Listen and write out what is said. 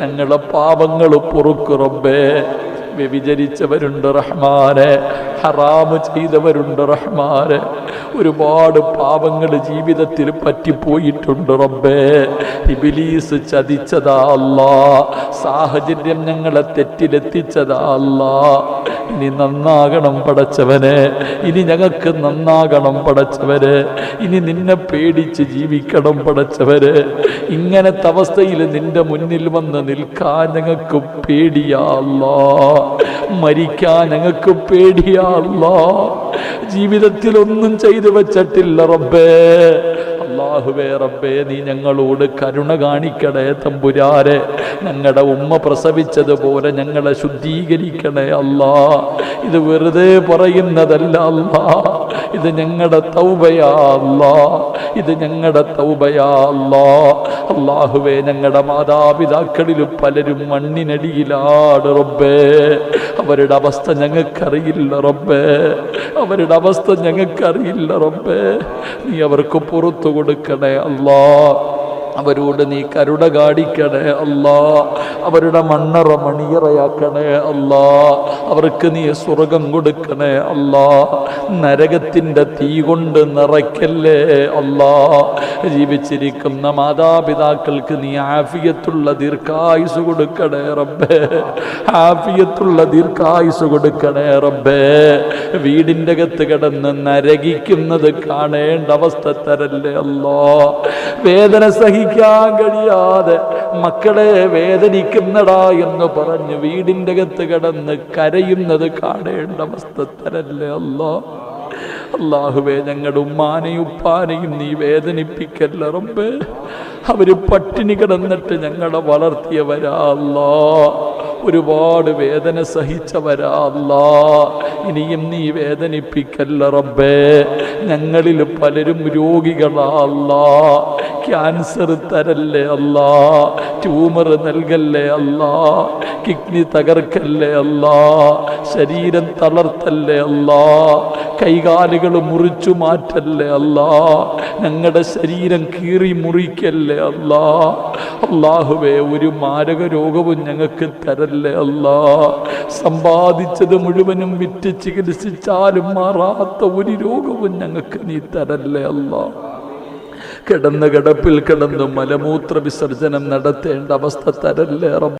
ഞങ്ങളെ പാപങ്ങൾ പൊറുക്കു റബ്ബേ. വ്യഭിചരിച്ചവരുണ്ട് റഹ്മാനെ, ഹറാമ് ചെയ്തവരുണ്ട് റഹ്മാനെ, ഒരുപാട് പാപങ്ങൾ ജീവിതത്തിൽ പറ്റിപ്പോയിട്ടുണ്ട് റബ്ബേ. ഇബ്ലീസ് ചതിച്ചതാ അല്ലാ, സാഹചര്യം ഞങ്ങളെ തെറ്റിലെത്തിച്ചതാ അല്ലാ. ഇനി നന്നാകണം പടച്ചവനെ, ഇനി ഞങ്ങൾക്ക് നന്നാകണം പടച്ചവനെ, ഇനി നിന്നെ പേടിച്ച് ജീവിക്കണം പടച്ചവനെ. ഇങ്ങനത്തെ അവസ്ഥയിൽ നിന്റെ മുന്നിൽ വന്ന് നിൽക്കാൻ ഞങ്ങൾക്ക് പേടിയാ അല്ലാ, മരിക്കാൻ ഞങ്ങൾക്ക് പേടിയാ അല്ലാ. ജീവിതത്തിൽ ഒന്നും ചെയ്തു വെച്ചിട്ടില്ല റബ്ബേ. അല്ലാഹുവേ റബ്ബേ, നീ ഞങ്ങളോട് കരുണ കാണിക്കണേ തമ്പുരാരെ. ഞങ്ങളുടെ ഉമ്മ പ്രസവിച്ചതുപോലെ ഞങ്ങളെ ശുദ്ധീകരിക്കണേ അല്ലാ. ഇത് വെറുതെ പറയുന്നതല്ല അല്ലാ, ഇത് ഞങ്ങളുടെ തൗബയാ അല്ലാ, ഇത് ഞങ്ങളുടെ തൗബയാ അല്ലാ. അല്ലാഹുവേ, ഞങ്ങളുടെ മാതാപിതാക്കളിൽ പലരും മണ്ണിനടിയിലാണ് റബ്ബേ. അവരുടെ അവസ്ഥ ഞങ്ങൾക്കറിയില്ല റബ്ബേ, അവരുടെ അവസ്ഥ ഞങ്ങൾക്കറിയില്ല റബ്ബേ. നീ അവർക്ക് പുറത്തു കൊടുക്കണേ അല്ലാ. അവരോട് നീ കരുണ കാണിക്കണേ അല്ലാ. അവരുടെ മണ്ണറ മണിയറയാക്കണേ അല്ലാ. അവർക്ക് നീ സ്വർഗം കൊടുക്കണേ അല്ലാ. നരകത്തിൻ്റെ തീ കൊണ്ട് നിറയ്ക്കല്ലേ അല്ലാ. ജീവിച്ചിരിക്കുന്ന മാതാപിതാക്കൾക്ക് നീ ആഫിയത്തുള്ള ദീർഘായുസ് കൊടുക്കണേ റബ്ബേ, ആഫിയത്തുള്ള ദീർഘായുസ് കൊടുക്കണേ റബ്ബേ. വീടിൻ്റെ അകത്ത് കിടന്ന് നരകിക്കുന്നത് കാണേണ്ട അവസ്ഥ തരല്ലേ അല്ലാ. വേദന സഹിക്കാൻ കഴിയാതെ മക്കളെ വേദനിക്കുന്നടാ എന്ന് പറഞ്ഞ് വീടിൻ്റെ അകത്ത് കിടന്ന് കരയുന്നത് കാണേണ്ട അവസ്ഥ തരല്ലേ അല്ലാ. അല്ലാഹുവേ, ഞങ്ങളുടെ ഉമ്മാനെയും ഉപ്പാനെയും നീ വേദനിപ്പിക്കല്ല റബ്ബേ. അവര് പട്ടിണി കിടന്നിട്ട് ഞങ്ങളെ വളർത്തിയവരാ അല്ലാ, ഒരുപാട് വേദന സഹിച്ചവരാ അല്ലാ. ഇനിയും നീ വേദനിപ്പിക്കല്ല റബ്ബേ. ഞങ്ങളിൽ പലരും രോഗികളാ അല്ലാ. ക്യാൻസർ തരല്ലേ അല്ലാ, ട്യൂമർ നൽകല്ലേ അല്ലാ, കിഡ്നി തകർക്കല്ലേ അല്ലാ, ശരീരം തളർത്തല്ലേ അല്ലാ, കൈകാലുകൾ മുറിച്ചു മാറ്റല്ലേ അല്ലാ, ഞങ്ങളുടെ ശരീരം കീറി മുറിക്കല്ലേ അല്ലാ. അല്ലാഹുവേ, ഒരു മാരക രോഗവും ഞങ്ങൾക്ക് തരല്ലേ അല്ലാ. സമ്പാദിച്ചത് മുഴുവനും വിറ്റ് ചികിത്സിച്ചാലും മാറാത്ത ഒരു രോഗവും ഞങ്ങൾക്ക് നീ തരല്ലേ അല്ലാ. കിടന്ന കിടപ്പിൽ കിടന്ന് മലമൂത്ര വിസർജനം നടത്തേണ്ട അവസ്ഥ തരല്ലേ റബ്ബേ.